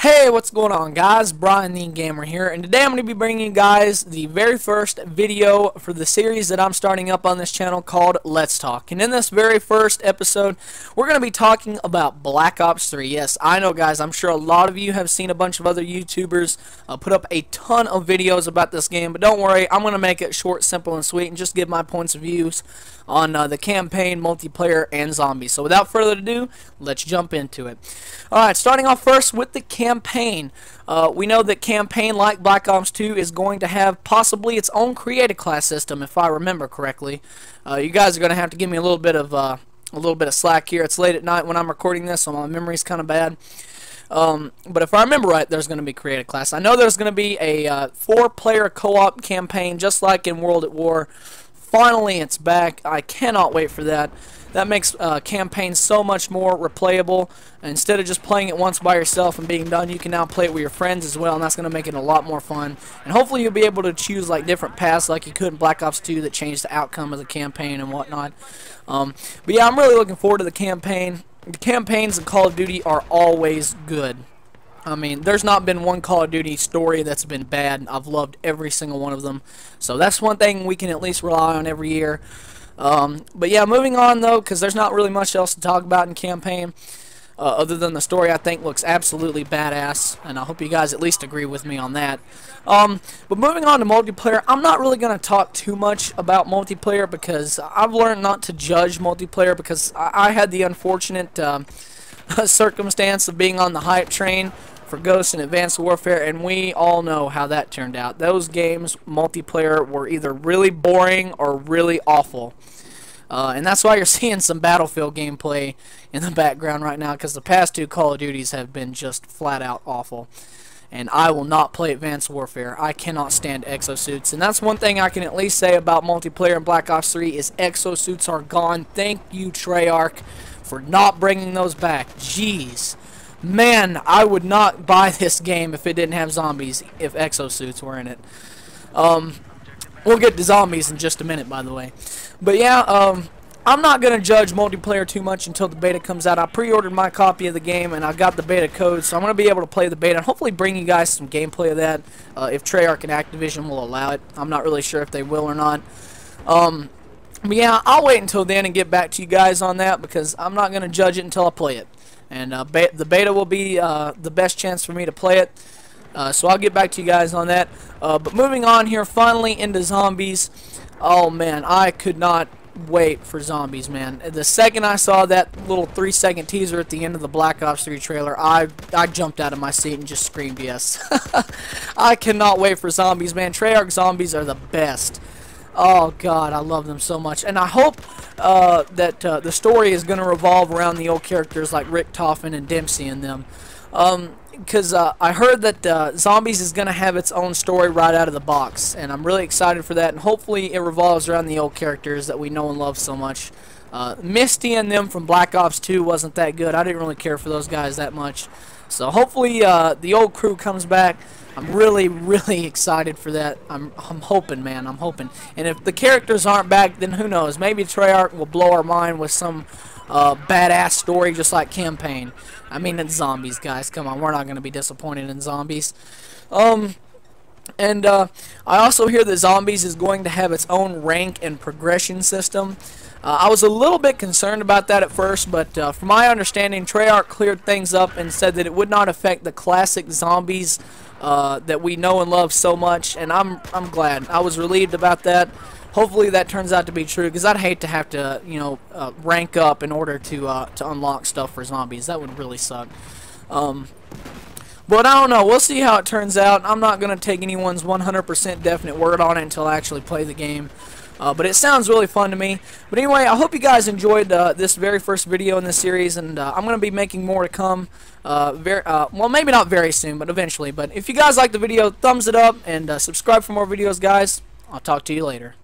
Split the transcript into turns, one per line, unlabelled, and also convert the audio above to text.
Hey, what's going on, guys? Brian the Gamer here, and today I'm going to be bringing you guys the very first video for the series that I'm starting up on this channel called Let's Talk. And in this very first episode, we're going to be talking about Black Ops 3. Yes, I know, guys, I'm sure a lot of you have seen a bunch of other YouTubers put up a ton of videos about this game, but don't worry, I'm going to make it short, simple, and sweet, and just give my points of views on the campaign, multiplayer, and zombies. So without further ado, let's jump into it. Alright, starting off first with the campaign. We know that campaign, like Black Ops 2, is going to have possibly its own creative class system, if I remember correctly. You guys are going to have to give me a little bit of slack here. It's late at night when I'm recording this, so my memory's kind of bad. But if I remember right, there's going to be creative class. I know there's going to be a 4-player co-op campaign, just like in World at War. Finally, it's back. I cannot wait for that. That makes campaigns so much more replayable. Instead of just playing it once by yourself and being done, you can now play it with your friends as well, and that's going to make it a lot more fun. And hopefully you'll be able to choose like different paths like you could in Black Ops 2 that changed the outcome of the campaign and whatnot. But yeah, I'm really looking forward to the campaign. The campaigns in Call of Duty are always good. I mean, there's not been one Call of Duty story that's been bad. I've loved every single one of them. So that's one thing we can at least rely on every year. But yeah, moving on though, because there's not really much else to talk about in campaign. Other than the story, I think looks absolutely badass, and I hope you guys at least agree with me on that. But moving on to multiplayer, I'm not really going to talk too much about multiplayer because I've learned not to judge multiplayer because I had the unfortunate circumstance of being on the hype train for Ghost and Advanced Warfare, and we all know how that turned out. Those games, multiplayer, were either really boring or really awful. And that's why you're seeing some Battlefield gameplay in the background right now, because the past 2 Call of Duties have been just flat out awful. And I will not play Advanced Warfare. I cannot stand exosuits. And that's one thing I can at least say about multiplayer in Black Ops 3 is exosuits are gone. Thank you, Treyarch, for not bringing those back. Jeez. Man, I would not buy this game if it didn't have zombies, if exosuits were in it. We'll get to zombies in just a minute, by the way. But yeah, I'm not going to judge multiplayer too much until the beta comes out. I pre-ordered my copy of the game, and I got the beta code, so I'm going to be able to play the beta and hopefully bring you guys some gameplay of that if Treyarch and Activision will allow it. I'm not really sure if they will or not. But yeah, I'll wait until then and get back to you guys on that because I'm not going to judge it until I play it. And the beta will be the best chance for me to play it. So I'll get back to you guys on that. But moving on here, finally into zombies. Oh man, I could not wait for zombies, man. The second I saw that little 3-second teaser at the end of the Black Ops 3 trailer, I jumped out of my seat and just screamed yes. I cannot wait for zombies, man. Treyarch zombies are the best. Oh god, I love them so much, and I hope that the story is going to revolve around the old characters like Rick Toffin and Dempsey and them, because I heard that Zombies is going to have its own story right out of the box, and I'm really excited for that, and hopefully it revolves around the old characters that we know and love so much. Misty and them from Black Ops 2 wasn't that good. I didn't really care for those guys that much, so hopefully the old crew comes back. I'm really, really excited for that. I'm hoping, man. I'm hoping. And if the characters aren't back, then who knows? Maybe Treyarch will blow our mind with some badass story just like campaign. I mean, it's zombies, guys. Come on, we're not going to be disappointed in zombies. And I also hear that Zombies is going to have its own rank and progression system. I was a little bit concerned about that at first, but from my understanding, Treyarch cleared things up and said that it would not affect the classic Zombies that we know and love so much, and I'm glad. I was relieved about that. Hopefully that turns out to be true, because I'd hate to have to, you know, rank up in order to unlock stuff for Zombies. That would really suck. But I don't know. We'll see how it turns out. I'm not going to take anyone's 100% definite word on it until I actually play the game. But it sounds really fun to me. But anyway, I hope you guys enjoyed this very first video in this series, and I'm going to be making more to come. Well, maybe not very soon, but eventually. But if you guys like the video, thumbs it up, and subscribe for more videos, guys. I'll talk to you later.